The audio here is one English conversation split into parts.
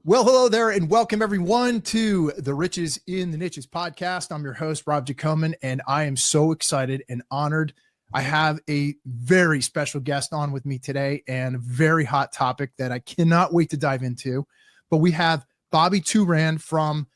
Well, hello there, and welcome everyone to the Riches in the Niches podcast. I'm your host, Rob Jacoman, and I am so excited and honored. I have a very special guest on with me today and a very hot topic that I cannot wait to dive into. But we have Bobby Touran from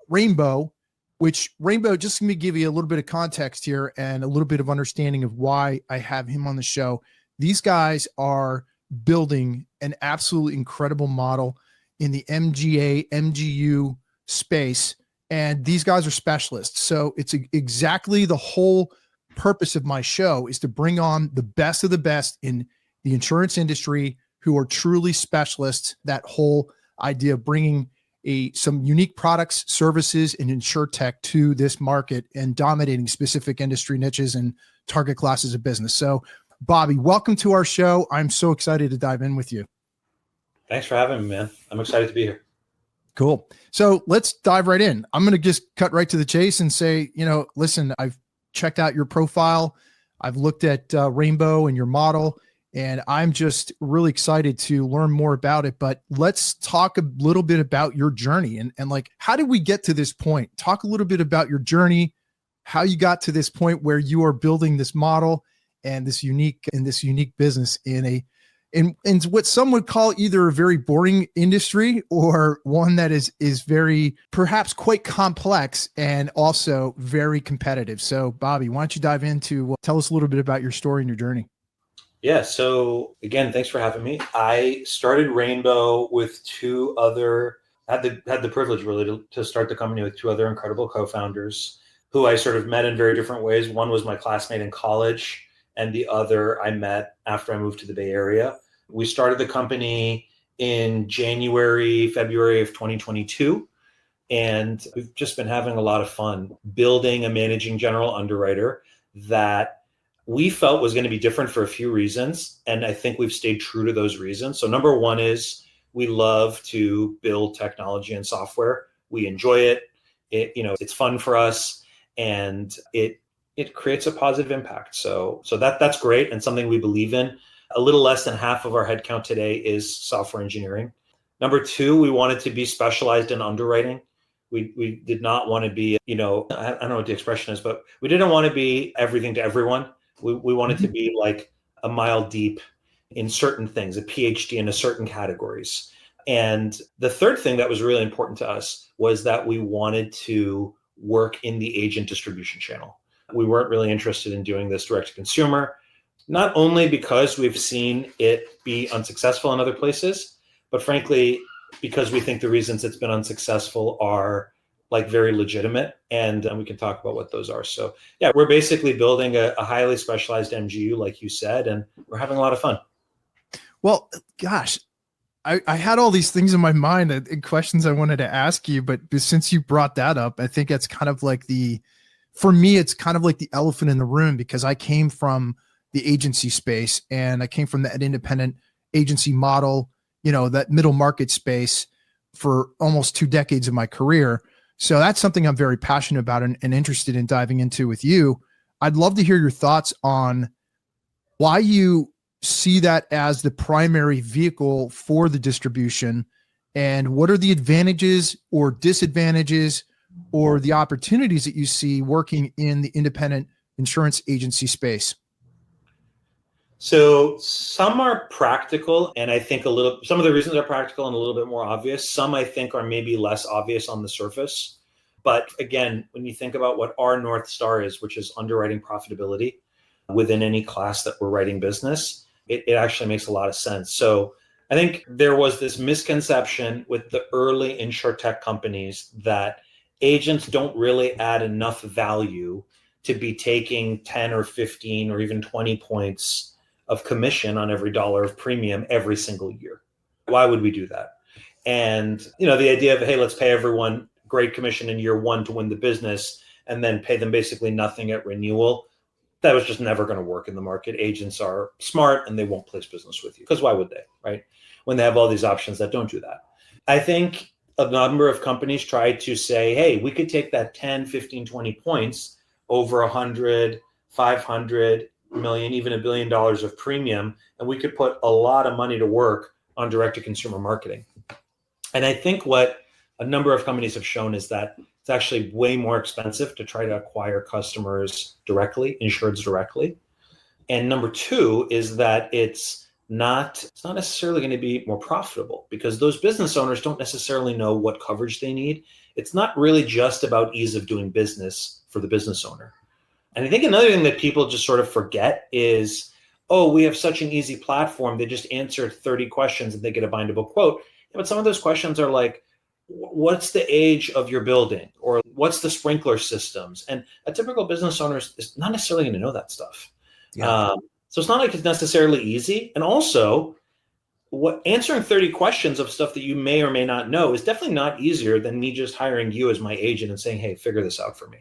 Rainbow, which Rainbow, just let me give you a little bit of context here and a little bit of understanding of why I have him on the show. These guys are building an absolutely incredible model in the MGU space. And these guys are specialists. So it's exactly the whole purpose of my show is to bring on the best of the best in the insurance industry who are truly specialists. That whole idea of bringing some unique products, services, and Insurtech to this market and dominating specific industry niches and target classes of business. So Bobby, welcome to our show. I'm so excited to dive in with you. Thanks for having me, man. I'm excited to be here. Cool. So let's dive right in. I'm going to just cut right to the chase and say, listen, I've checked out your profile. I've looked at Rainbow and your model, and I'm just really excited to learn more about it. But let's talk a little bit about your journey and like, how did we get to this point? Talk a little bit about your journey, how you got to this point where you are building this model and this unique business in what some would call either a very boring industry or one that is very perhaps quite complex and also very competitive. So Bobby, why don't you dive into tell us a little bit about your story and your journey? Yeah. So again, thanks for having me. I started Rainbow with had the privilege really to start the company with two other incredible co-founders who I sort of met in very different ways. One was my classmate in college, and the other I met after I moved to the Bay Area. We started the company in February of 2022, and we've just been having a lot of fun building a managing general underwriter that we felt was going to be different for a few reasons. And I think we've stayed true to those reasons. So number one is we love to build technology and software. We enjoy it. It's fun for us, and it creates a positive impact. So that's great and something we believe in. A little less than half of our headcount today is software engineering. Number two, we wanted to be specialized in underwriting. We did not want to be, I don't know what the expression is, but we didn't want to be everything to everyone. We wanted to be like a mile deep in certain things, a PhD in certain categories. And the third thing that was really important to us was that we wanted to work in the agent distribution channel. We weren't really interested in doing this direct to consumer. Not only because we've seen it be unsuccessful in other places, but frankly, because we think the reasons it's been unsuccessful are like very legitimate, and we can talk about what those are. So yeah, we're basically building a highly specialized MGU, like you said, and we're having a lot of fun. Well, gosh, I had all these things in my mind and questions I wanted to ask you, but since you brought that up, I think it's kind of like for me, it's kind of like the elephant in the room, because I came from the agency space and I came from that independent agency model, that middle market space for almost 2 decades of my career. So that's something I'm very passionate about and interested in diving into with you. I'd love to hear your thoughts on why you see that as the primary vehicle for the distribution, and what are the advantages or disadvantages or the opportunities that you see working in the independent insurance agency space. So some are practical, and I think some of the reasons are practical and a little bit more obvious. Some I think are maybe less obvious on the surface. But again, when you think about what our North Star is, which is underwriting profitability within any class that we're writing business, it actually makes a lot of sense. So I think there was this misconception with the early Insurtech companies that agents don't really add enough value to be taking 10 or 15 or even 20 points of commission on every dollar of premium every single year. Why would we do that? And, the idea of, hey, let's pay everyone great commission in year one to win the business and then pay them basically nothing at renewal, that was just never going to work in the market. Agents are smart and they won't place business with you, because why would they, right? When they have all these options that don't do that. I think a number of companies tried to say, hey, we could take that 10, 15, 20 points over 100, 500, million, even $1 billion of premium, and we could put a lot of money to work on direct-to-consumer marketing. And I think what a number of companies have shown is that it's actually way more expensive to try to acquire customers directly, insureds directly. And number two is that it's not necessarily going to be more profitable because those business owners don't necessarily know what coverage they need. It's not really just about ease of doing business for the business owner. And I think another thing that people just sort of forget is, oh, we have such an easy platform. They just answer 30 questions and they get a bindable quote. Yeah, but some of those questions are like, what's the age of your building? Or what's the sprinkler systems? And a typical business owner is not necessarily going to know that stuff. Yeah. So it's not like it's necessarily easy. And also, answering 30 questions of stuff that you may or may not know is definitely not easier than me just hiring you as my agent and saying, hey, figure this out for me.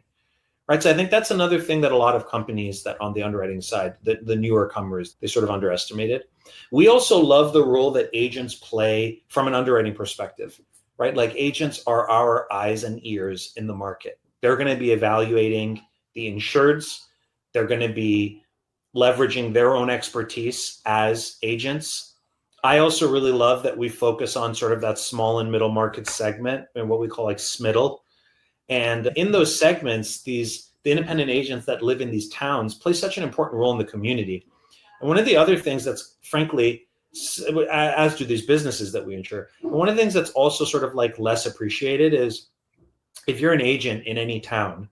Right. So I think that's another thing that a lot of companies that on the underwriting side, the newer comers, they sort of underestimated. We also love the role that agents play from an underwriting perspective, right? Like agents are our eyes and ears in the market. They're going to be evaluating the insureds. They're going to be leveraging their own expertise as agents. I also really love that we focus on sort of that small and middle market segment and what we call like SMIDL. And in those segments, the independent agents that live in these towns play such an important role in the community. And one of the other things that's frankly, as do these businesses that we insure, one of the things that's also sort of like less appreciated is if you're an agent in any town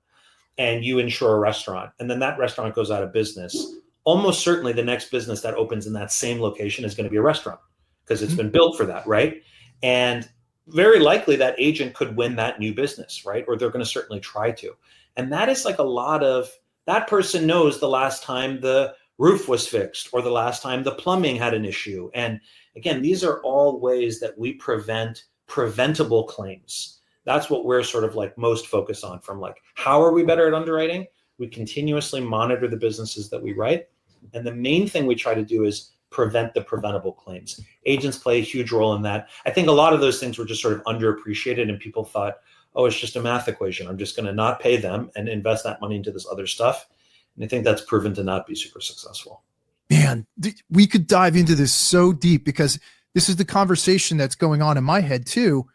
and you insure a restaurant and then that restaurant goes out of business, almost certainly the next business that opens in that same location is going to be a restaurant because it's been built for that, right? And very likely that agent could win that new business, right? Or they're going to certainly try to. And that is like a lot of, that person knows the last time the roof was fixed or the last time the plumbing had an issue. And again, these are all ways that we prevent preventable claims. That's what we're sort of like most focused on from like, how are we better at underwriting? We continuously monitor the businesses that we write. And the main thing we try to do is prevent the preventable claims. Agents play a huge role in that. I think a lot of those things were just sort of underappreciated and people thought, oh, it's just a math equation. I'm just going to not pay them and invest that money into this other stuff. And I think that's proven to not be super successful. Man, we could dive into this so deep because this is the conversation that's going on in my head too,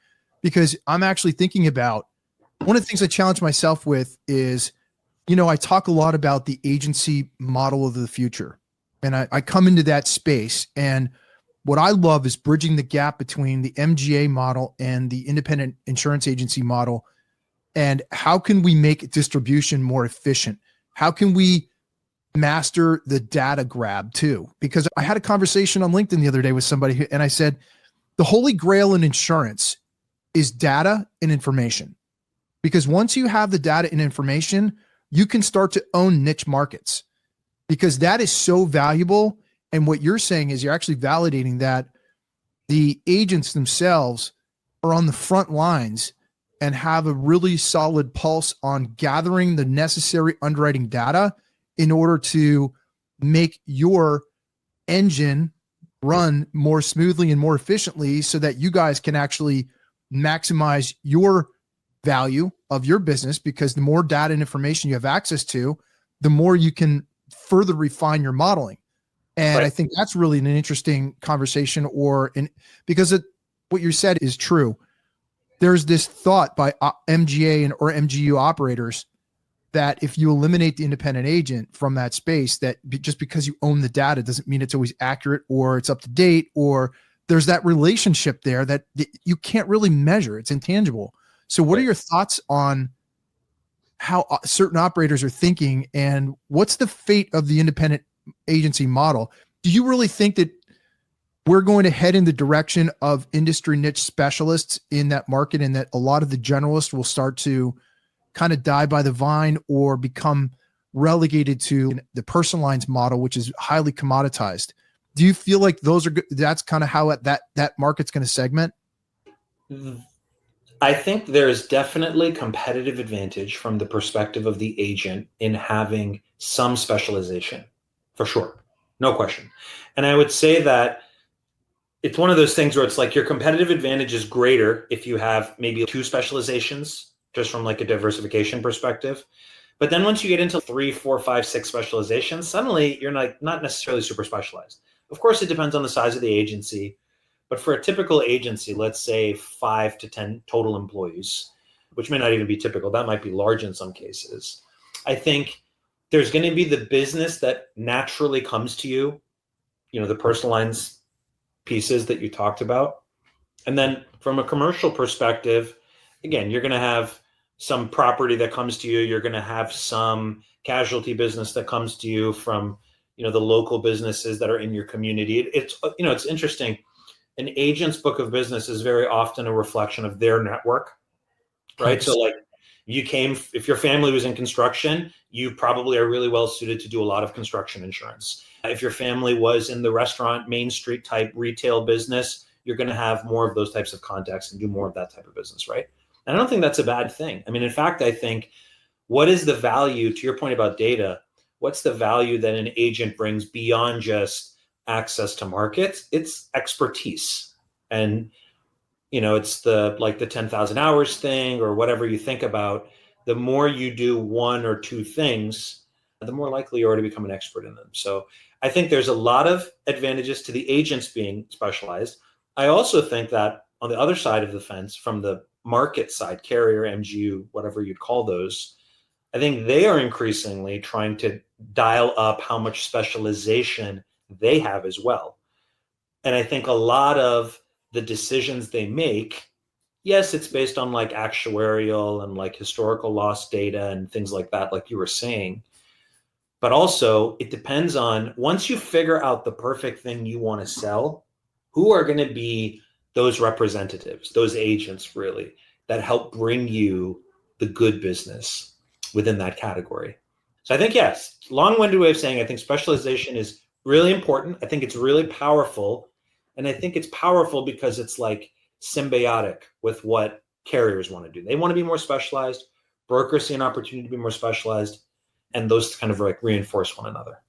because I'm actually thinking about one of the things I challenge myself with is, I talk a lot about the agency model of the future. And I come into that space. And what I love is bridging the gap between the MGA model and the independent insurance agency model. And how can we make distribution more efficient? How can we master the data grab too? Because I had a conversation on LinkedIn the other day with somebody and I said, the holy grail in insurance is data and information. Because once you have the data and information, you can start to own niche markets because that is so valuable. And what you're saying is you're actually validating that the agents themselves are on the front lines and have a really solid pulse on gathering the necessary underwriting data in order to make your engine run more smoothly and more efficiently so that you guys can actually maximize your value of your business, because the more data and information you have access to, the more you can further refine your modeling. And right. I think that's really an interesting conversation because what you said is true. There's this thought by MGA or MGU operators that if you eliminate the independent agent from that space, that just because you own the data doesn't mean it's always accurate or it's up to date, or there's that relationship there that you can't really measure. It's intangible. So what are your thoughts on how certain operators are thinking and what's the fate of the independent agency model? Do you really think that we're going to head in the direction of industry niche specialists in that market and that a lot of the generalists will start to kind of die by the vine or become relegated to the personal lines model, which is highly commoditized? Do you feel like that's kind of how that market's going to segment? I think there's definitely competitive advantage from the perspective of the agent in having some specialization, for sure. No question. And I would say that it's one of those things where it's like your competitive advantage is greater if you have maybe 2 specializations, just from like a diversification perspective. But then once you get into 3, 4, 5, 6 specializations, suddenly you're not necessarily super specialized. Of course, it depends on the size of the agency. But for a typical agency, let's say 5 to 10 total employees, which may not even be typical, that might be large in some cases. I think there's going to be the business that naturally comes to you, the personal lines pieces that you talked about. And then from a commercial perspective, again, you're going to have some property that comes to you. You're going to have some casualty business that comes to you from, the local businesses that are in your community. It's interesting. An agent's book of business is very often a reflection of their network, right? So like if your family was in construction, you probably are really well suited to do a lot of construction insurance. If your family was in the restaurant, Main Street type retail business, you're going to have more of those types of contacts and do more of that type of business, right? And I don't think that's a bad thing. I mean, in fact, I think what is the value, to your point about data, what's the value that an agent brings beyond just access to markets? It's expertise. And, it's the 10,000 hours thing or whatever you think about. The more you do one or two things, the more likely you are to become an expert in them. So I think there's a lot of advantages to the agents being specialized. I also think that on the other side of the fence, from the market side, carrier, MGU, whatever you'd call those, I think they are increasingly trying to dial up how much specialization they have as well. And I think a lot of the decisions they make, yes, it's based on like actuarial and like historical loss data and things like that, like you were saying. But also it depends on, once you figure out the perfect thing you want to sell, who are going to be those representatives, those agents really, that help bring you the good business within that category. So I think, yes, long-winded way of saying, I think specialization is really important. I think it's really powerful. And I think it's powerful because it's like symbiotic with what carriers want to do. They want to be more specialized. Brokers see an opportunity to be more specialized. And those kind of like reinforce one another.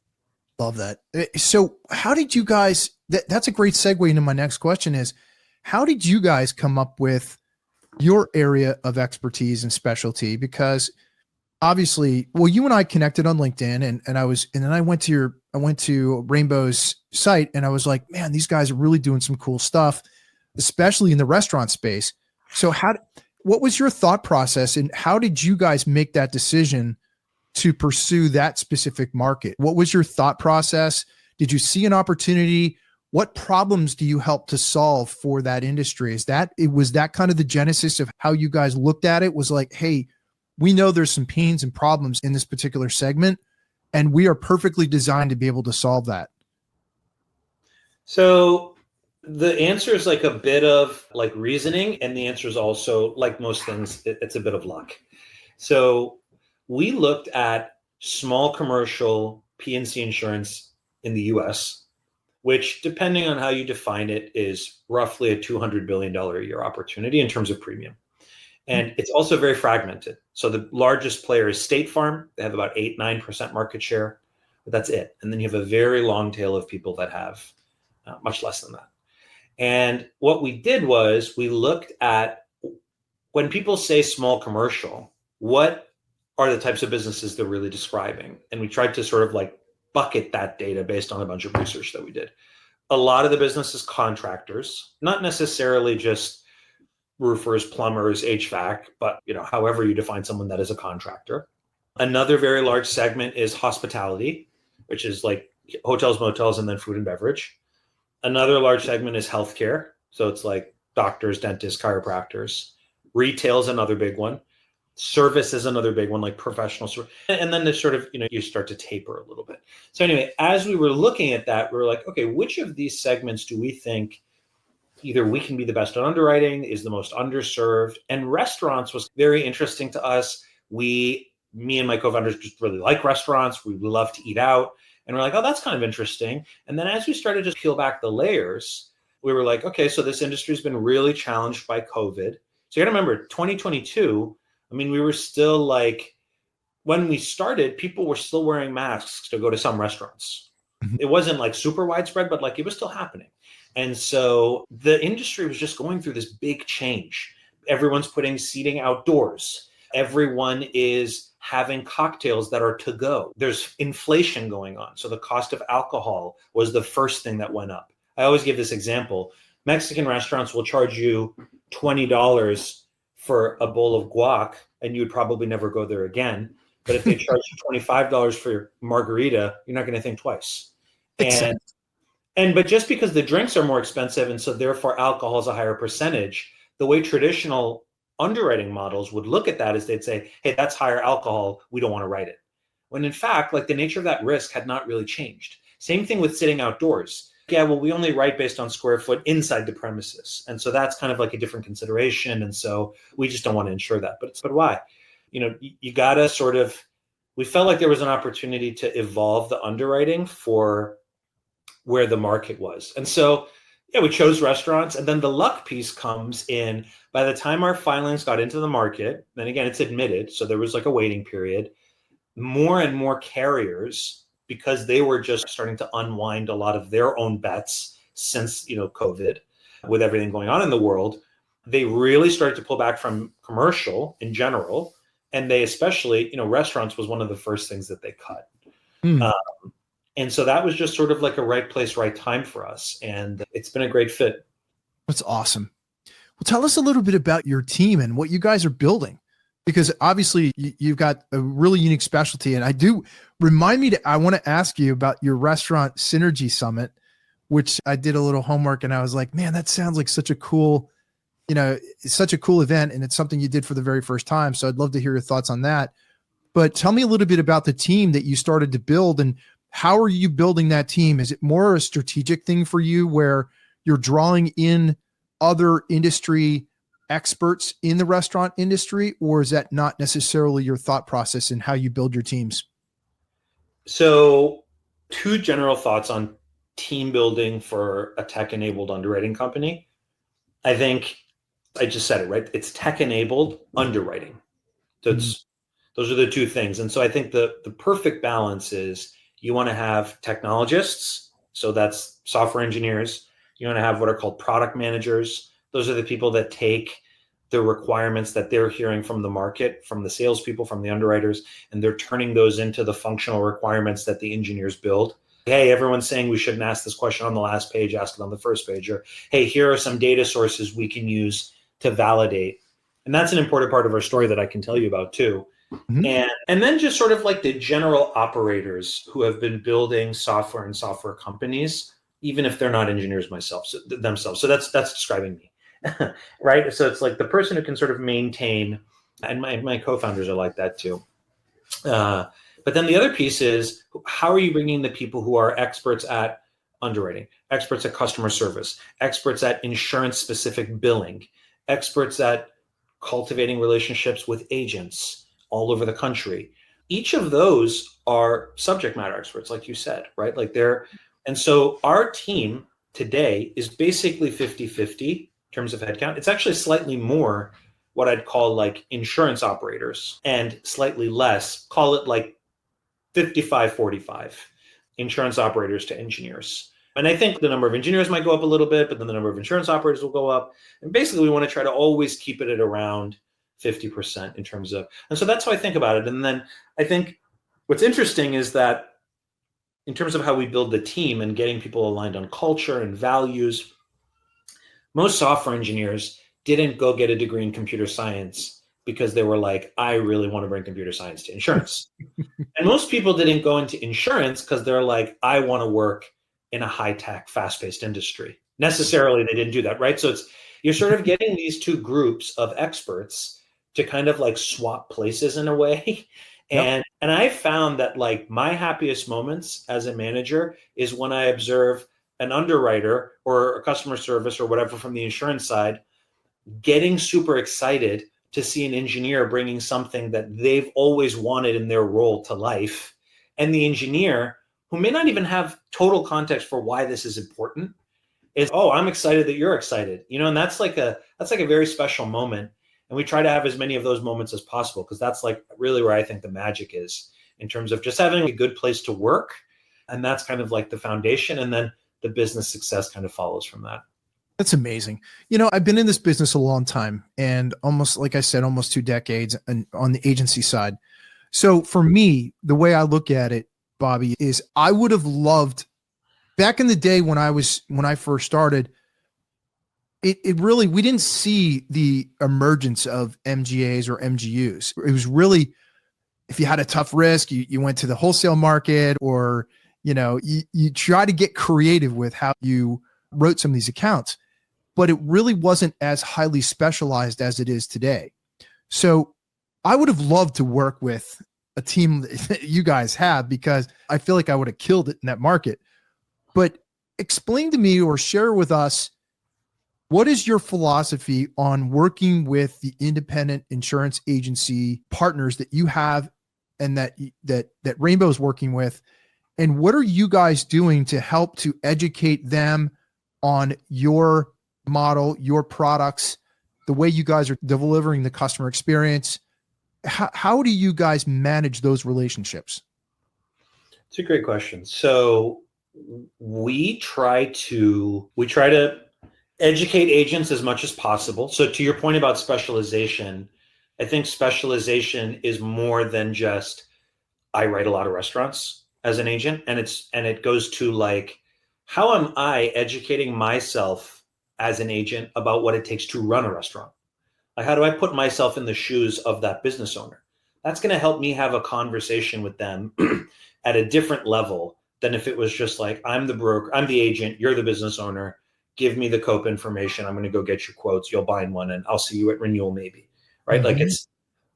Love that. So how did you guys, that's a great segue into my next question is, how did you guys come up with your area of expertise and specialty? Because obviously, well, you and I connected on LinkedIn and then I went to Rainbow's site and I was like, man, these guys are really doing some cool stuff, especially in the restaurant space. So what was your thought process and how did you guys make that decision to pursue that specific market? What was your thought process? Did you see an opportunity? What problems do you help to solve for that industry? Was that kind of the genesis of how you guys looked at it? Was like, hey, we know there's some pains and problems in this particular segment, and we are perfectly designed to be able to solve that. So the answer is like a bit of like reasoning, and the answer is also, like most things, it's a bit of luck. So we looked at small commercial P&C insurance in the US, which, depending on how you define it, is roughly a $200 billion a year opportunity in terms of premium. And it's also very fragmented. So the largest player is State Farm. They have about 8-9% market share, but that's it. And then you have a very long tail of people that have much less than that. And what we did was we looked at, when people say small commercial, what are the types of businesses they're really describing? And we tried to sort of like bucket that data based on a bunch of research that we did. A lot of the business is contractors, not necessarily just roofers, plumbers, HVAC, but however you define someone that is a contractor. Another very large segment is hospitality, which is like hotels, motels, and then food and beverage. Another large segment is healthcare. So it's like doctors, dentists, chiropractors. Retail is another big one. Service is another big one, like professional service. And then there's sort of, you start to taper a little bit. So anyway, as we were looking at that, we were like, okay, which of these segments do we think either we can be the best at underwriting, is the most underserved? And restaurants was very interesting to us. Me and my co-founders just really like restaurants. We love to eat out. And we're like, oh, that's kind of interesting. And then as we started to peel back the layers, we were like, okay, so this industry has been really challenged by COVID. So you got to remember, 2022, I mean, we were still like, when we started, people were still wearing masks to go to some restaurants. It wasn't like super widespread, but like it was still happening. And so the industry was just going through this big change. Everyone's putting seating outdoors. Everyone is having cocktails that are to go. There's inflation going on. So the cost of alcohol was the first thing that went up. I always give this example. Mexican restaurants will charge you $20 for a bowl of guac, and you would probably never go there again. But if they charge you $25 for your margarita, you're not going to think twice. But just because the drinks are more expensive, and so therefore alcohol is a higher percentage, the way traditional underwriting models would look at that is they'd say, hey, that's higher alcohol, we don't want to write it. When in fact, like the nature of that risk had not really changed. Same thing with sitting outdoors. Yeah, well, we only write based on square foot inside the premises. And so that's kind of like a different consideration. And so we just don't want to insure that. But why? You got to sort of, we felt like there was an opportunity to evolve the underwriting for where the market was. And so, yeah, we chose restaurants. And then the luck piece comes in by the time our filings got into the market. Then again, it's admitted. So there was like a waiting period. More and more carriers, because they were just starting to unwind a lot of their own bets since, COVID, with everything going on in the world, they really started to pull back from commercial in general. And they especially, restaurants was one of the first things that they cut. And so that was just sort of like a right place, right time for us. And it's been a great fit. That's awesome. Well, tell us a little bit about your team and what you guys are building, because obviously you've got a really unique specialty. And I want to ask you about your restaurant synergy summit, which I did a little homework and I was like, man, that sounds like such a cool, it's such a cool event. And it's something you did for the very first time. So I'd love to hear your thoughts on that. But tell me a little bit about the team that you started to build, and how are you building that team? Is it more a strategic thing for you where you're drawing in other industry experts in the restaurant industry, or is that not necessarily your thought process in how you build your teams? So, two general thoughts on team building for a tech-enabled underwriting company. I think I just said it, right? It's tech-enabled underwriting. So those are the two things. And so I think the perfect balance is you want to have technologists. So that's software engineers. You want to have what are called product managers. Those are the people that take the requirements that they're hearing from the market, from the salespeople, from the underwriters, and they're turning those into the functional requirements that the engineers build. Hey, everyone's saying we shouldn't ask this question on the last page, ask it on the first page. Or, hey, here are some data sources we can use to validate. And that's an important part of our story that I can tell you about too. And then just sort of like the general operators who have been building software and software companies, even if they're not engineers themselves. So that's describing me, right? So it's like the person who can sort of maintain, and my co-founders are like that too. But then the other piece is, how are you bringing the people who are experts at underwriting, experts at customer service, experts at insurance-specific billing, experts at cultivating relationships with agents all over the country. Each of those are subject matter experts, like you said, right? And so our team today is basically 50-50 in terms of headcount. It's actually slightly more what I'd call like insurance operators, and slightly less, call it like 55-45 insurance operators to engineers. And I think the number of engineers might go up a little bit, but then the number of insurance operators will go up. And basically we want to try to always keep it at around 50% in terms of, and so that's how I think about it. And then I think what's interesting is that in terms of how we build the team and getting people aligned on culture and values, most software engineers didn't go get a degree in computer science because they were like, I really want to bring computer science to insurance. And most people didn't go into insurance because they're like, I want to work in a high-tech, fast-paced industry. Necessarily, they didn't do that, right? So you're sort of getting these two groups of experts to kind of like swap places in a way. And I found that like my happiest moments as a manager is when I observe an underwriter or a customer service or whatever from the insurance side getting super excited to see an engineer bringing something that they've always wanted in their role to life. And the engineer, who may not even have total context for why this is important, is, oh, I'm excited that you're excited. And that's like a very special moment. And we try to have as many of those moments as possible, because that's like really where I think the magic is in terms of just having a good place to work. And that's kind of like the foundation. And then the business success kind of follows from that. That's amazing. I've been in this business a long time, and almost, like I said, almost 2 decades on the agency side. So for me, the way I look at it, Bobby, is I would have loved back in the day when I first started, it really, we didn't see the emergence of MGAs or MGUs. It was really, if you had a tough risk, you went to the wholesale market, or, you try to get creative with how you wrote some of these accounts, but it really wasn't as highly specialized as it is today. So I would have loved to work with a team that you guys have, because I feel like I would have killed it in that market. But explain to me, or share with us, what is your philosophy on working with the independent insurance agency partners that you have and that Rainbow is working with? And what are you guys doing to help to educate them on your model, your products, the way you guys are delivering the customer experience? How do you guys manage those relationships? It's a great question. So we try to educate agents as much as possible. So to your point about specialization, I think specialization is more than just, I write a lot of restaurants as an agent, and it goes to like, how am I educating myself as an agent about what it takes to run a restaurant? Like, how do I put myself in the shoes of that business owner? That's going to help me have a conversation with them at a different level than if it was just like, I'm the broker, I'm the agent, you're the business owner, give me the COPE information, I'm going to go get your quotes, you'll bind one, and I'll see you at renewal maybe, right? Mm-hmm. Like,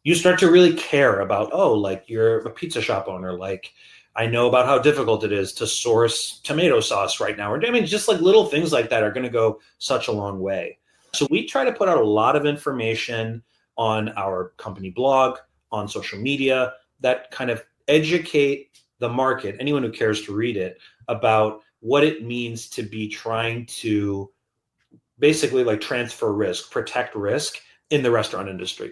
you start to really care about, oh, like, you're a pizza shop owner, like, I know about how difficult it is to source tomato sauce right now. I mean, just like little things like that are going to go such a long way. So we try to put out a lot of information on our company blog, on social media, that kind of educate the market, anyone who cares to read it, about what it means to be trying to basically like transfer risk, protect risk in the restaurant industry.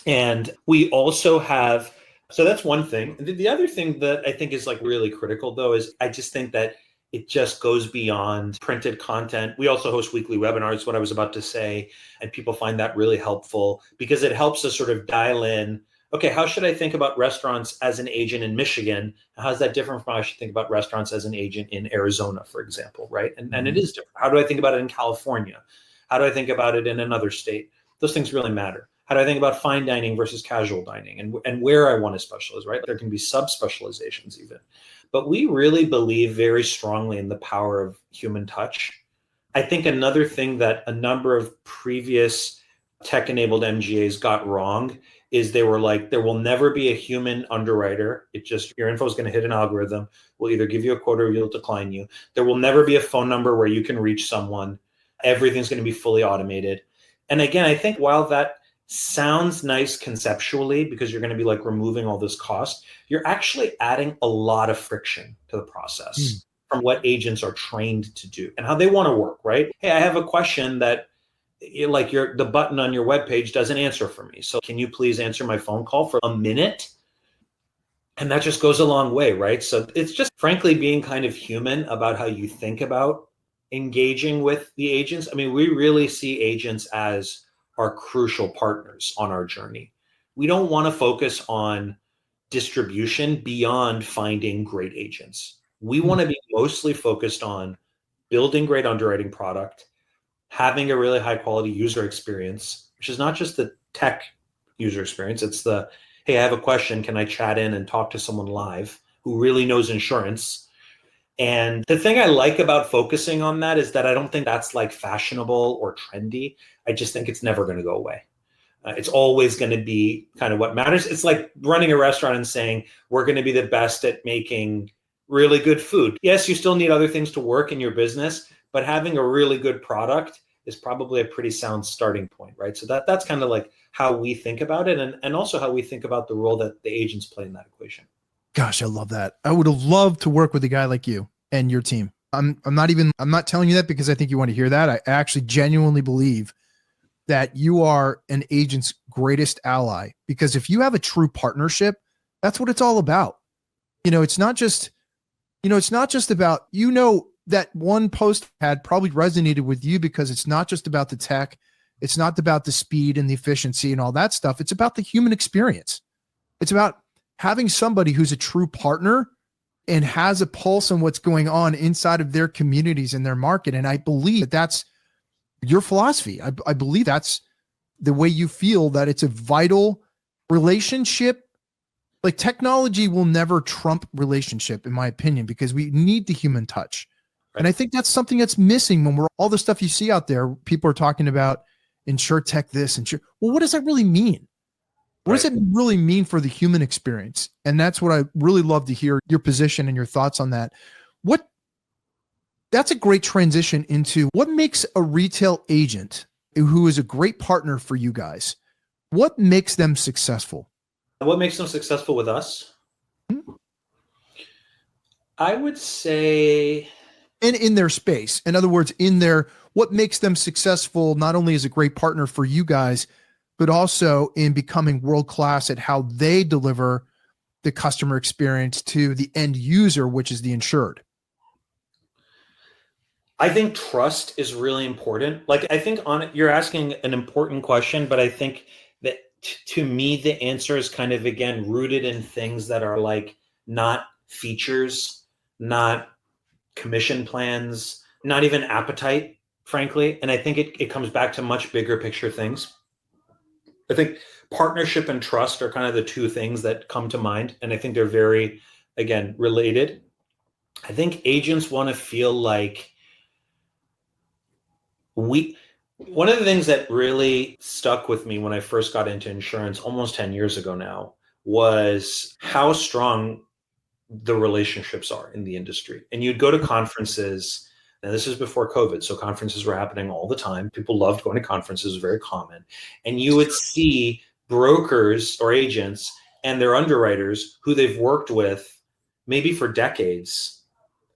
And we also have, so that's one thing. The other thing that I think is like really critical though, is I just think that it just goes beyond printed content. We also host weekly webinars, what I was about to say, and people find that really helpful because it helps us sort of dial in, okay, how should I think about restaurants as an agent in Michigan? How's that different from how I should think about restaurants as an agent in Arizona, for example, right? And it is different. How do I think about it in California? How do I think about it in another state? Those things really matter. How do I think about fine dining versus casual dining, and where I want to specialize, right? There can be sub-specializations even. But we really believe very strongly in the power of human touch. I think another thing that a number of previous tech-enabled MGAs got wrong is they were like, there will never be a human underwriter. It just, your info is going to hit an algorithm. We'll either give you a quote or we'll decline you. There will never be a phone number where you can reach someone. Everything's going to be fully automated. And again, I think while that sounds nice conceptually, because you're going to be like removing all this cost, you're actually adding a lot of friction to the process from what agents are trained to do and how they want to work, right? Hey, I have a question that like the button on your webpage doesn't answer for me. So can you please answer my phone call for a minute? And that just goes a long way, right? So it's just frankly being kind of human about how you think about engaging with the agents. I mean, we really see agents as are crucial partners on our journey. We don't want to focus on distribution beyond finding great agents. We want to be mostly focused on building great underwriting product, having a really high quality user experience, which is not just the tech user experience. It's the, hey, I have a question. Can I chat in and talk to someone live who really knows insurance? And the thing I like about focusing on that is that I don't think that's like fashionable or trendy. I just think it's never going to go away. It's always going to be kind of what matters. It's like running a restaurant and saying, we're going to be the best at making really good food. Yes, you still need other things to work in your business, but having a really good product is probably a pretty sound starting point, right? So that's kind of like how we think about it, and also how we think about the role that the agents play in that equation. Gosh, I love that. I would have loved to work with a guy like you and your team. I'm not telling you that because I think you want to hear that. I actually genuinely believe that you are an agent's greatest ally, because if you have a true partnership, that's what it's all about. It's not just about, that one post had probably resonated with you because it's not just about the tech. It's not about the speed and the efficiency and all that stuff. It's about the human experience. It's about having somebody who's a true partner and has a pulse on what's going on inside of their communities and their market. And I believe that's your philosophy. I believe that's the way you feel, that it's a vital relationship. Like technology will never trump relationship, in my opinion, because we need the human touch. Right. And I think that's something that's missing when all the stuff you see out there. People are talking about Insurtech this, well, what does that really mean? What does it really mean for the human experience? And that's what I really love to hear your position and your thoughts on that. That's a great transition into what makes a retail agent who is a great partner for you guys. What makes them successful? What makes them successful with us? I would say, and in their space. In other words, what makes them successful, not only as a great partner for you guys, but also in becoming world-class at how they deliver the customer experience to the end user, which is the insured. I think trust is really important. Like, I think you're asking an important question, but I think that to me, the answer is kind of, again, rooted in things that are like not features, not commission plans, not even appetite, frankly. And I think it comes back to much bigger picture things. I think partnership and trust are kind of the two things that come to mind. And I think they're very, again, related. I think agents want to feel like one of the things that really stuck with me when I first got into insurance almost 10 years ago now was how strong the relationships are in the industry. And you'd go to conferences, and this is before COVID, so conferences were happening all the time. People loved going to conferences, it was very common. And you would see brokers or agents and their underwriters who they've worked with maybe for decades,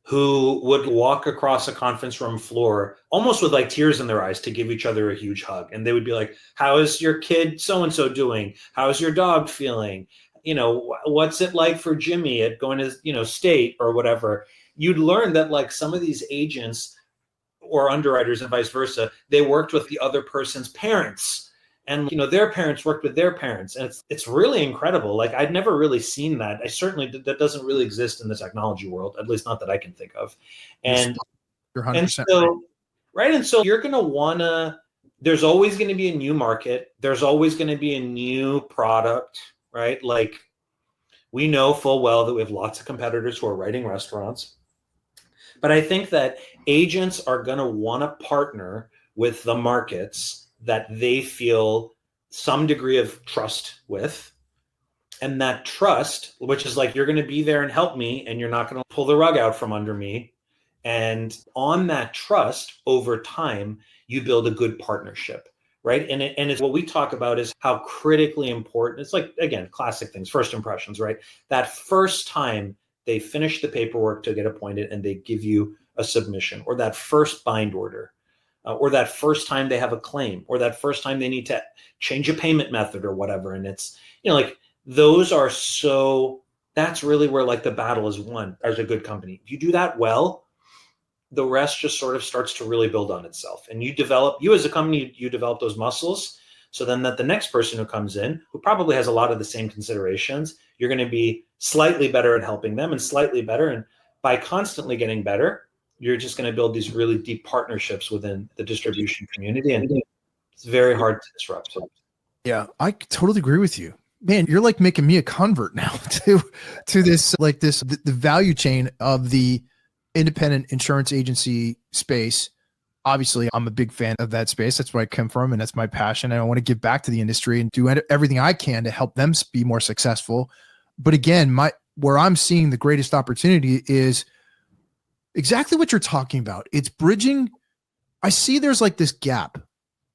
who would walk across a conference room floor almost with like tears in their eyes to give each other a huge hug. And they would be like, how is your kid so-and-so doing? How's your dog feeling? What's it like for Jimmy at going to, state or whatever? You'd learn that like some of these agents or underwriters and vice versa, they worked with the other person's parents. And, their parents worked with their parents. And it's really incredible. Like, I'd never really seen that. That doesn't really exist in the technology world, at least not that I can think of. And, you're 100% right. And so you're going to want to, there's always going to be a new market. There's always going to be a new product, right? Like, we know full well that we have lots of competitors who are writing restaurants. But I think that agents are going to want to partner with the markets that they feel some degree of trust with. And that trust, which is like, you're going to be there and help me, and you're not going to pull the rug out from under me. And on that trust, over time, you build a good partnership, right? And it's what we talk about is how critically important, it's like, again, classic things, first impressions, right? That first time they finish the paperwork to get appointed and they give you a submission, or that first bind order, or that first time they have a claim, or that first time they need to change a payment method or whatever. And it's, like those are that's really where like the battle is won as a good company. If you do that well, the rest just sort of starts to really build on itself. And you as a company, you develop those muscles. So then that the next person who comes in, who probably has a lot of the same considerations, you're going to be slightly better at helping them and slightly better. And by constantly getting better, you're just going to build these really deep partnerships within the distribution community. And it's very hard to disrupt. Yeah, I totally agree with you. Man, you're like making me a convert now to this, like the value chain of the independent insurance agency space. Obviously, I'm a big fan of that space. That's where I come from, and that's my passion. And I want to give back to the industry and do everything I can to help them be more successful. But again, where I'm seeing the greatest opportunity is exactly what you're talking about. It's bridging. I see there's like this gap.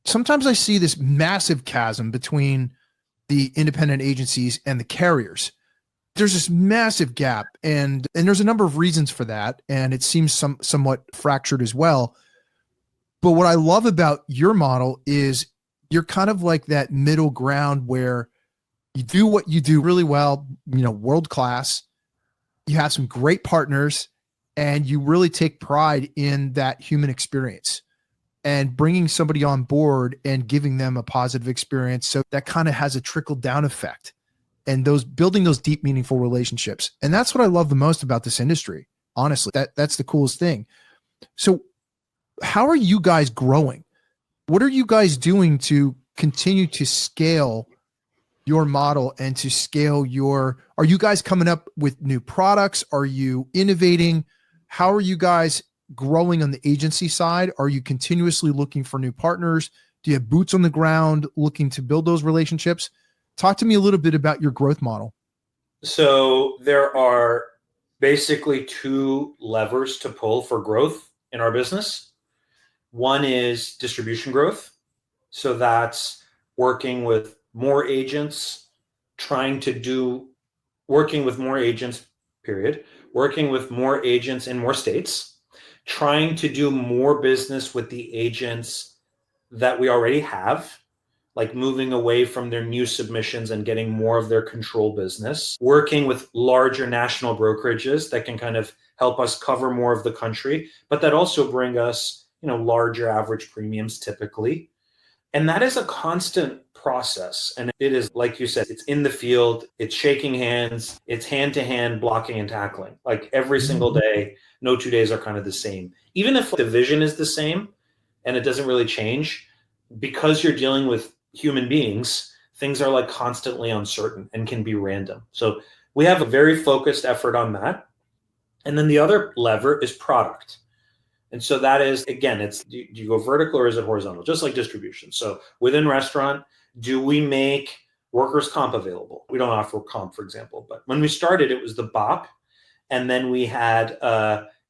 Sometimes I see this massive chasm between the independent agencies and the carriers. There's this massive gap, and there's a number of reasons for that. And it seems somewhat fractured as well. But what I love about your model is you're kind of like that middle ground where you do what you do really well, world-class. You have some great partners, and you really take pride in that human experience and bringing somebody on board and giving them a positive experience. So that kind of has a trickle down effect, and building those deep, meaningful relationships. And that's what I love the most about this industry. Honestly, that's the coolest thing. So how are you guys growing? What are you guys doing to continue to scale your model and to scale are you guys coming up with new products? Are you innovating? How are you guys growing on the agency side? Are you continuously looking for new partners? Do you have boots on the ground looking to build those relationships? Talk to me a little bit about your growth model. So there are basically two levers to pull for growth in our business. One is distribution growth. So that's working with more agents, working with more agents, period, working with more agents in more states, trying to do more business with the agents that we already have, like moving away from their new submissions and getting more of their control business, working with larger national brokerages that can kind of help us cover more of the country, but that also bring us, larger average premiums typically. And that is a constant process. And it is, like you said, it's in the field, it's shaking hands, it's hand to hand blocking and tackling. Like every single day, no 2 days are kind of the same. Even if the vision is the same and it doesn't really change, because you're dealing with human beings, things are like constantly uncertain and can be random. So we have a very focused effort on that. And then the other lever is product. And so that is, again, do you go vertical or is it horizontal? Just like distribution. So within restaurant, do we make workers' comp available? We don't offer comp, for example. But when we started, it was the BOP. And then we had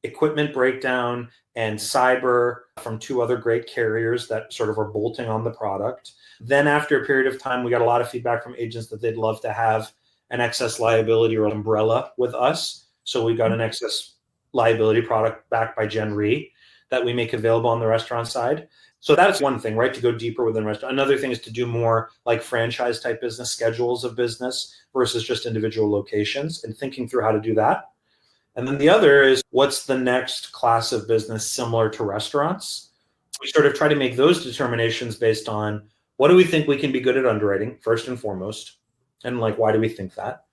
equipment breakdown and cyber from two other great carriers that sort of are bolting on the product. Then after a period of time, we got a lot of feedback from agents that they'd love to have an excess liability or umbrella with us. So we got an excess liability product backed by Gen Re that we make available on the restaurant side. So that's one thing, right? To go deeper within restaurant. Another thing is to do more like franchise type business, schedules of business versus just individual locations, and thinking through how to do that. And then the other is, what's the next class of business similar to restaurants? We sort of try to make those determinations based on what do we think we can be good at underwriting, first and foremost, and like, why do we think that?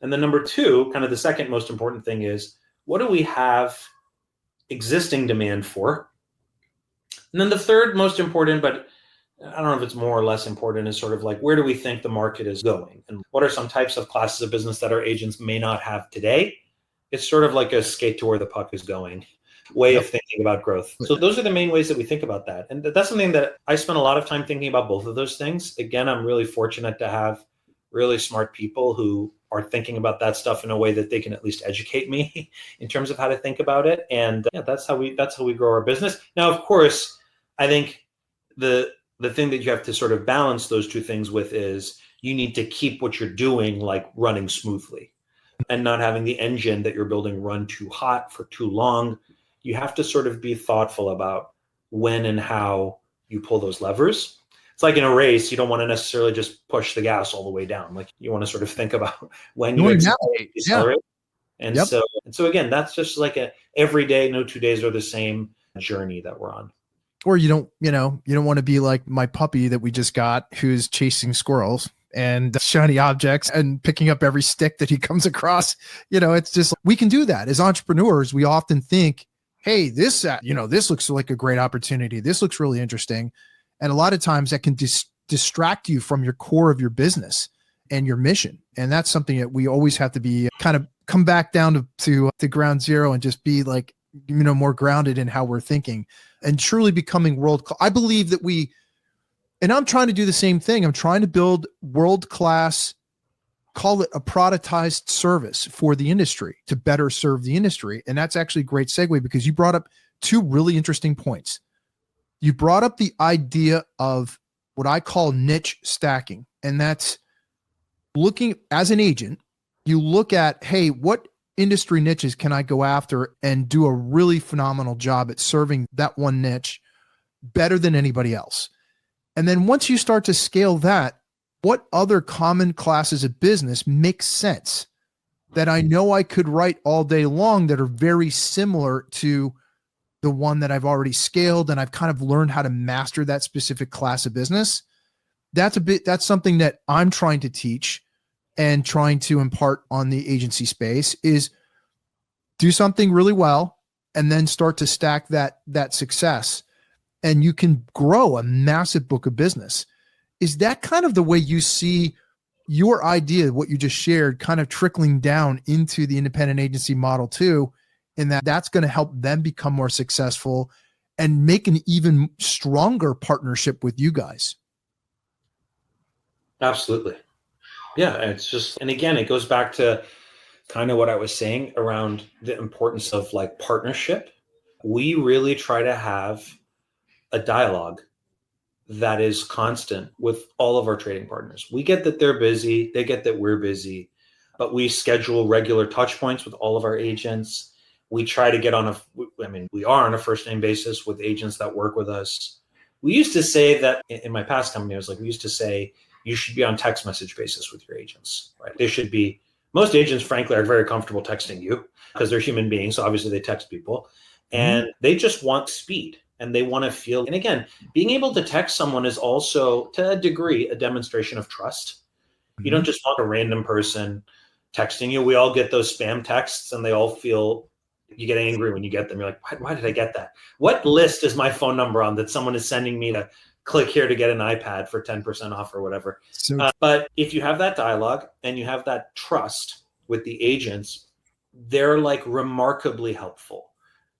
And then number two, kind of the second most important thing is, what do we have existing demand for? And then the third most important, but I don't know if it's more or less important, is sort of like, where do we think the market is going? And what are some types of classes of business that our agents may not have today? It's sort of like a skate to where the puck is going way of thinking about growth. So those are the main ways that we think about that. And that's something that I spend a lot of time thinking about, both of those things. Again, I'm really fortunate to have really smart people who are thinking about that stuff in a way that they can at least educate me in terms of how to think about it. And that's how we grow our business. Now, of course, I think the thing that you have to sort of balance those two things with is you need to keep what you're doing like running smoothly and not having the engine that you're building run too hot for too long. You have to sort of be thoughtful about when and how you pull those levers. It's like in a race, you don't want to necessarily just push the gas all the way down. Like you want to sort of think about when you accelerate. And so again, that's just like a everyday, no 2 days are the same journey that we're on. Or you don't want to be like my puppy that we just got, who's chasing squirrels and shiny objects and picking up every stick that he comes across. It's just, we can do that as entrepreneurs. We often think, hey, this looks like a great opportunity. This looks really interesting. And a lot of times that can distract you from your core of your business and your mission. And that's something that we always have to be kind of come back down to ground zero and just be like, more grounded in how we're thinking and truly becoming world-class. I believe that and I'm trying to do the same thing. I'm trying to build world-class, call it a productized service for the industry to better serve the industry. And that's actually a great segue, because you brought up two really interesting points. You brought up the idea of what I call niche stacking. And that's looking as an agent, you look at, hey, what industry niches can I go after and do a really phenomenal job at serving that one niche better than anybody else? And then once you start to scale that, what other common classes of business make sense that I know I could write all day long that are very similar to the one that I've already scaled and I've kind of learned how to master that specific class of business? That's something that I'm trying to teach and trying to impart on the agency space, is do something really well and then start to stack that success. and you can grow a massive book of business. Is that kind of the way you see your idea, what you just shared, kind of trickling down into the independent agency model too, in that that's going to help them become more successful and make an even stronger partnership with you guys? Absolutely. Yeah. It's just, and again, it goes back to kind of what I was saying around the importance of like partnership. We really try to have a dialogue that is constant with all of our trading partners. We get that they're busy, they get that we're busy, but we schedule regular touch points with all of our agents. We try to get on we are on a first name basis with agents that work with us. We used to say that in my past company, we used to say, you should be on text message basis with your agents, right? They should be, most agents, frankly, are very comfortable texting you because they're human beings. So obviously they text people and they just want speed. And they want to feel, and again, being able to text someone is also, to a degree, a demonstration of trust. You don't just want a random person texting you. We all get those spam texts and they all feel, you get angry when you get them. You're like, why did I get that? What list is my phone number on that someone is sending me to click here to get an iPad for 10% off or whatever? But if you have that dialogue and you have that trust with the agents, they're like remarkably helpful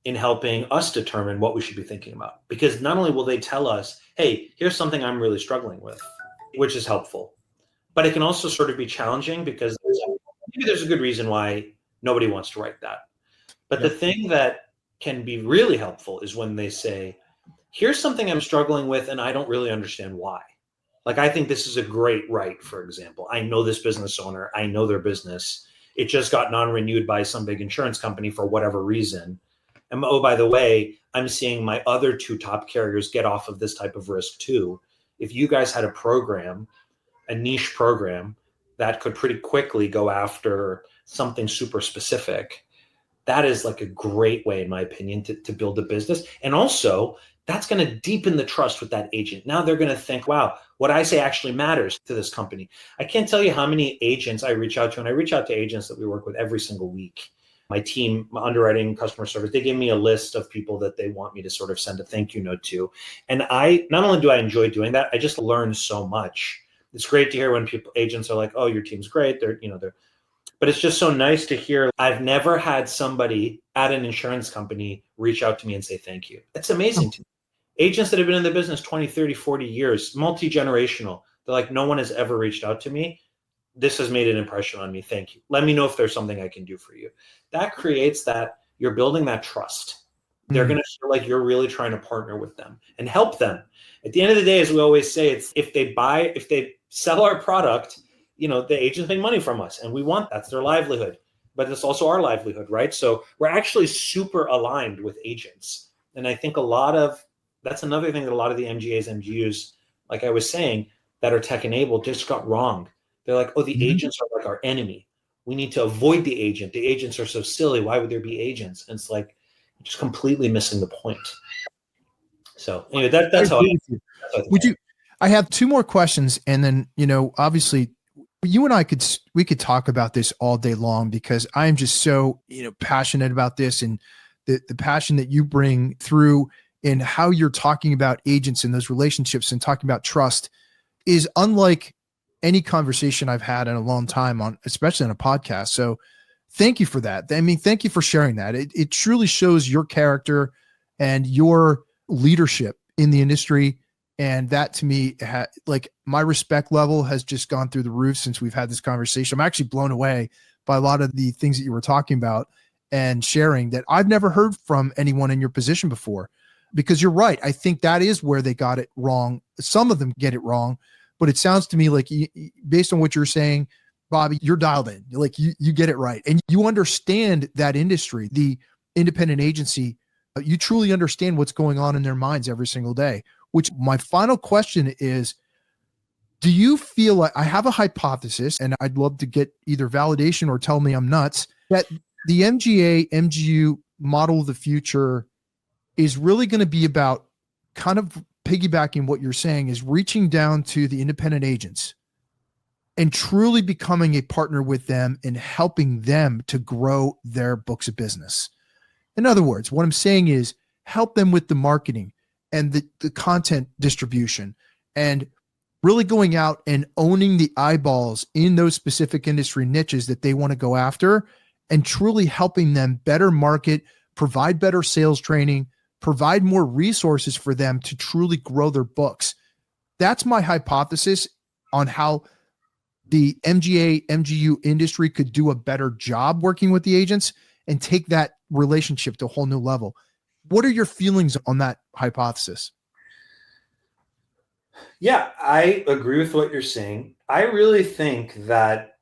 in helping us determine what we should be thinking about. Because not only will they tell us, hey, here's something I'm really struggling with, which is helpful, but it can also sort of be challenging because maybe there's a good reason why nobody wants to write that. But the thing that can be really helpful is when they say, here's something I'm struggling with and I don't really understand why. Like, I think this is a great write, for example. I know this business owner, I know their business. It just got non-renewed by some big insurance company for whatever reason. And oh, by the way, I'm seeing my other two top carriers get off of this type of risk too. If you guys had a program, a niche program that could pretty quickly go after something super specific, that is like a great way, in my opinion, to build a business. And also, that's going to deepen the trust with that agent. Now they're going to think, wow, what I say actually matters to this company. I can't tell you how many agents I reach out to, and I reach out to agents that we work with every single week. My team, my underwriting, customer service, they give me a list of people that they want me to sort of send a thank you note to. And I, not only do I enjoy doing that, I just learn so much. It's great to hear when agents are like, oh, your team's great. But it's just so nice to hear. I've never had somebody at an insurance company reach out to me and say thank you. That's amazing to me. Agents that have been in the business 20, 30, 40 years, multi-generational, they're like, no one has ever reached out to me. This has made an impression on me. Thank you. Let me know if there's something I can do for you. That creates that, you're building that trust. They're going to feel like you're really trying to partner with them and help them. At the end of the day, as we always say, it's if they sell our product, the agents make money from us and we want that's their livelihood, but it's also our livelihood, right? So we're actually super aligned with agents. And I think that's another thing that a lot of the MGAs, MGUs, like I was saying, that are tech enabled just got wrong. They're like, oh, the agents are like our enemy. We need to avoid the agent. The agents are so silly. Why would there be agents? And it's like, just completely missing the point. So anyway, that's how I have two more questions. And then, obviously you and I we could talk about this all day long because I'm just so, passionate about this and the passion that you bring through in how you're talking about agents and those relationships and talking about trust is unlike any conversation I've had in a long time especially on a podcast. So thank you for that. I mean, thank you for sharing that. It truly shows your character and your leadership in the industry. And that to me, like my respect level has just gone through the roof since we've had this conversation. I'm actually blown away by a lot of the things that you were talking about and sharing that I've never heard from anyone in your position before, because you're right. I think that is where they got it wrong. Some of them get it wrong, but it sounds to me like based on what you're saying, Bobby, you're dialed in. Like you get it right. And you understand that industry, the independent agency, you truly understand what's going on in their minds every single day, which my final question is, do you feel like, I have a hypothesis and I'd love to get either validation or tell me I'm nuts, that the MGA, MGU model of the future is really going to be about kind of piggybacking what you're saying is reaching down to the independent agents and truly becoming a partner with them and helping them to grow their books of business. In other words, what I'm saying is help them with the marketing, and the content distribution, and really going out and owning the eyeballs in those specific industry niches that they want to go after, and truly helping them better market, provide better sales training, provide more resources for them to truly grow their books. That's my hypothesis on how the MGU industry could do a better job working with the agents and take that relationship to a whole new level. What are your feelings on that hypothesis? Yeah, I agree with what you're saying. I really think that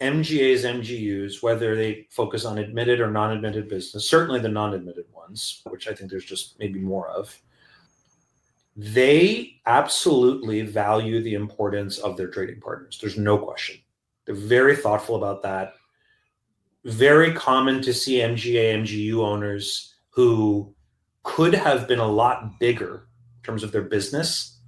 MGAs, MGUs, whether they focus on admitted or non-admitted business, certainly the non-admitted ones, which I think there's just maybe more of, they absolutely value the importance of their trading partners. There's no question. They're very thoughtful about that. Very common to see MGA, MGU owners who could have been a lot bigger in terms of their business,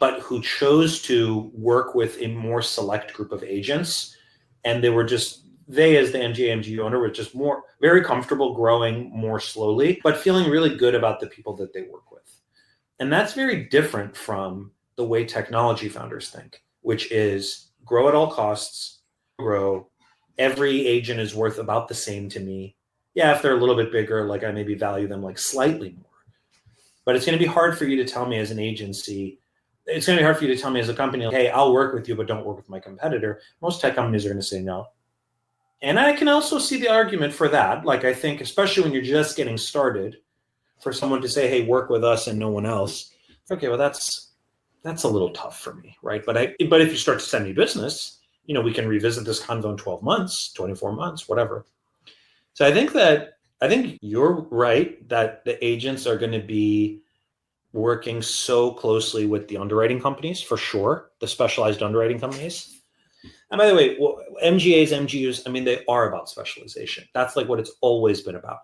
but who chose to work with a more select group of agents. And they as the MGA, MGU owner, were just very comfortable growing more slowly, but feeling really good about the people that they work with. And that's very different from the way technology founders think, which is grow at all costs, grow. Every agent is worth about the same to me. Yeah, if they're a little bit bigger, like I maybe value them like slightly more. But it's going to be hard for you to tell me as an agency, it's going to be hard for you to tell me as a company, hey, I'll work with you, but don't work with my competitor. Most tech companies are going to say no. And I can also see the argument for that. Like, I think, especially when you're just getting started, for someone to say, hey, work with us and no one else. Okay, well, that's a little tough for me, right? But if you start to send me business, we can revisit this convo in 12 months, 24 months, whatever. So I think you're right that the agents are going to be working so closely with the underwriting companies, for sure, the specialized underwriting companies. And by the way, MGAs, MGUs, they are about specialization. That's like what it's always been about.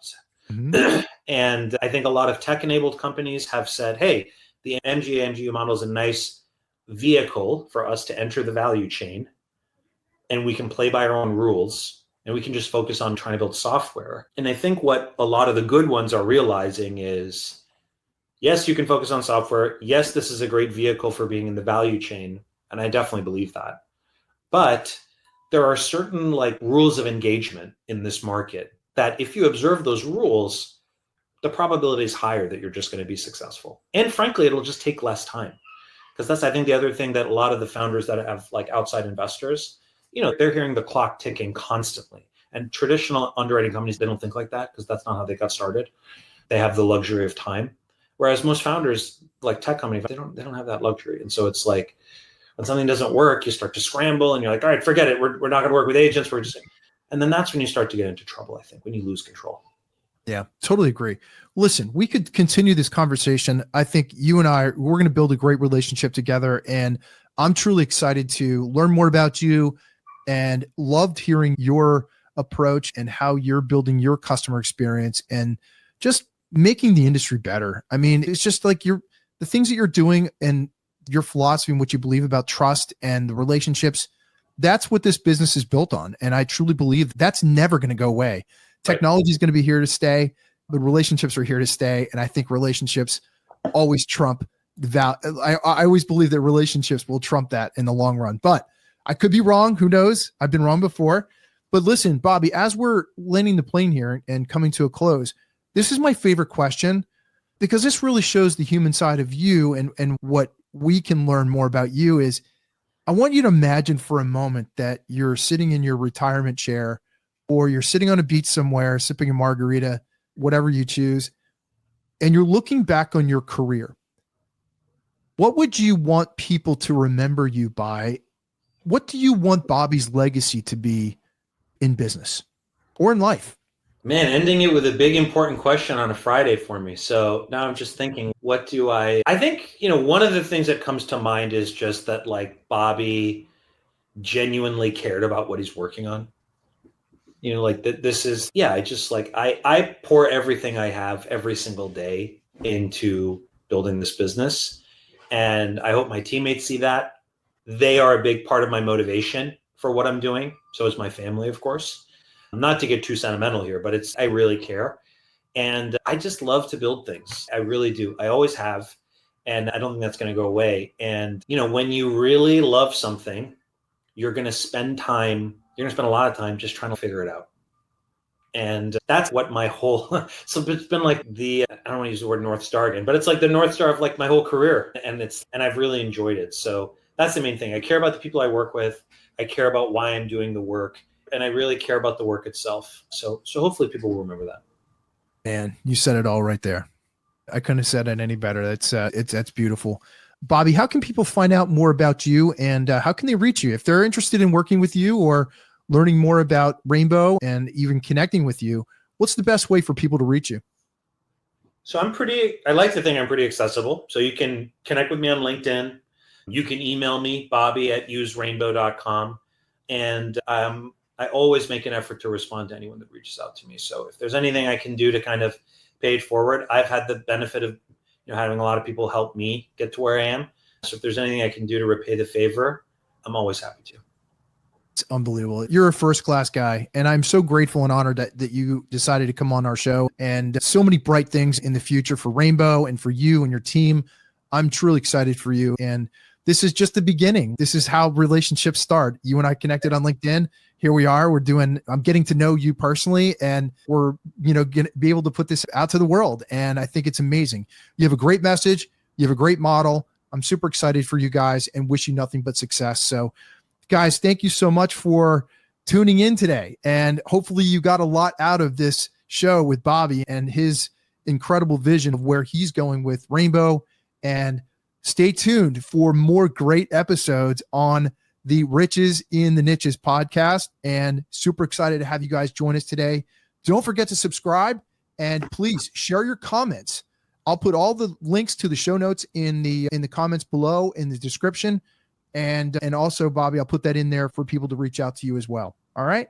Mm-hmm. And I think a lot of tech-enabled companies have said, hey, the MGA, MGU model is a nice vehicle for us to enter the value chain, and we can play by our own rules, and we can just focus on trying to build software. And I think what a lot of the good ones are realizing is, yes, you can focus on software. Yes, this is a great vehicle for being in the value chain. And I definitely believe that. But there are certain rules of engagement in this market that if you observe those rules, the probability is higher that you're just going to be successful. And frankly, it'll just take less time. Because that's, I think, the other thing that a lot of the founders that have outside investors, they're hearing the clock ticking constantly. And traditional underwriting companies, they don't think like that because that's not how they got started. They have the luxury of time. Whereas most founders, like tech companies, they don't have that luxury. And so it's like, when something doesn't work, you start to scramble and you're like, all right, forget it. We're not going to work with agents. And then that's when you start to get into trouble, I think, when you lose control. Yeah, totally agree. Listen, we could continue this conversation. I think you and we're going to build a great relationship together. And I'm truly excited to learn more about you and loved hearing your approach and how you're building your customer experience and just making the industry better. It's just like the things that you're doing and your philosophy and what you believe about trust and the relationships, that's what this business is built on. And I truly believe that's never going to go away. Technology is going to be here to stay. The relationships are here to stay. And I think relationships always trump the value. I always believe that relationships will trump that in the long run, but I could be wrong. Who knows? I've been wrong before. But listen, Bobby, as we're landing the plane here and coming to a close, this is my favorite question because this really shows the human side of you and what we can learn more about you is I want you to imagine for a moment that you're sitting in your retirement chair or you're sitting on a beach somewhere, sipping a margarita, whatever you choose, and you're looking back on your career. What would you want people to remember you by? What do you want Bobby's legacy to be in business or in life? Man, ending it with a big, important question on a Friday for me. So now I'm just thinking, I think, one of the things that comes to mind is just that Bobby genuinely cared about what he's working on. This is, I pour everything I have every single day into building this business. And I hope my teammates see that. They are a big part of my motivation for what I'm doing. So is my family, of course. Not to get too sentimental here, but I really care. And I just love to build things. I really do. I always have. And I don't think that's going to go away. And, when you really love something, you're going to spend a lot of time just trying to figure it out. And that's what my whole, so it's been like I don't want to use the word North Star again, but it's like the North Star of like my whole career. And I've really enjoyed it. So that's the main thing. I care about the people I work with. I care about why I'm doing the work, and I really care about the work itself. So hopefully people will remember that. Man, you said it all right there. I couldn't have said it any better. That's beautiful. Bobby, how can people find out more about you, and how can they reach you if they're interested in working with you or learning more about Rainbow and even connecting with you? What's the best way for people to reach you? So I like to think I'm pretty accessible. So you can connect with me on LinkedIn. You can email me, bobby@userainbow.com. And I always make an effort to respond to anyone that reaches out to me. So if there's anything I can do to kind of pay it forward, I've had the benefit of having a lot of people help me get to where I am. So if there's anything I can do to repay the favor, I'm always happy to. It's unbelievable. You're a first-class guy, and I'm so grateful and honored that you decided to come on our show, and so many bright things in the future for Rainbow and for you and your team. I'm truly excited for you, and this is just the beginning. This is how relationships start. You and I connected on LinkedIn. Here we are. I'm getting to know you personally, and we're, going to be able to put this out to the world. And I think it's amazing. You have a great message. You have a great model. I'm super excited for you guys and wish you nothing but success. So guys, thank you so much for tuning in today. And hopefully you got a lot out of this show with Bobby and his incredible vision of where he's going with Rainbow. And stay tuned for more great episodes on the Riches in the Niches podcast, and super excited to have you guys join us today. Don't forget to subscribe, and please share your comments. I'll put all the links to the show notes in the comments below in the description. And also, Bobby, I'll put that in there for people to reach out to you as well. All right.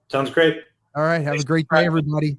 Sounds great. All right. Have a great day, everybody.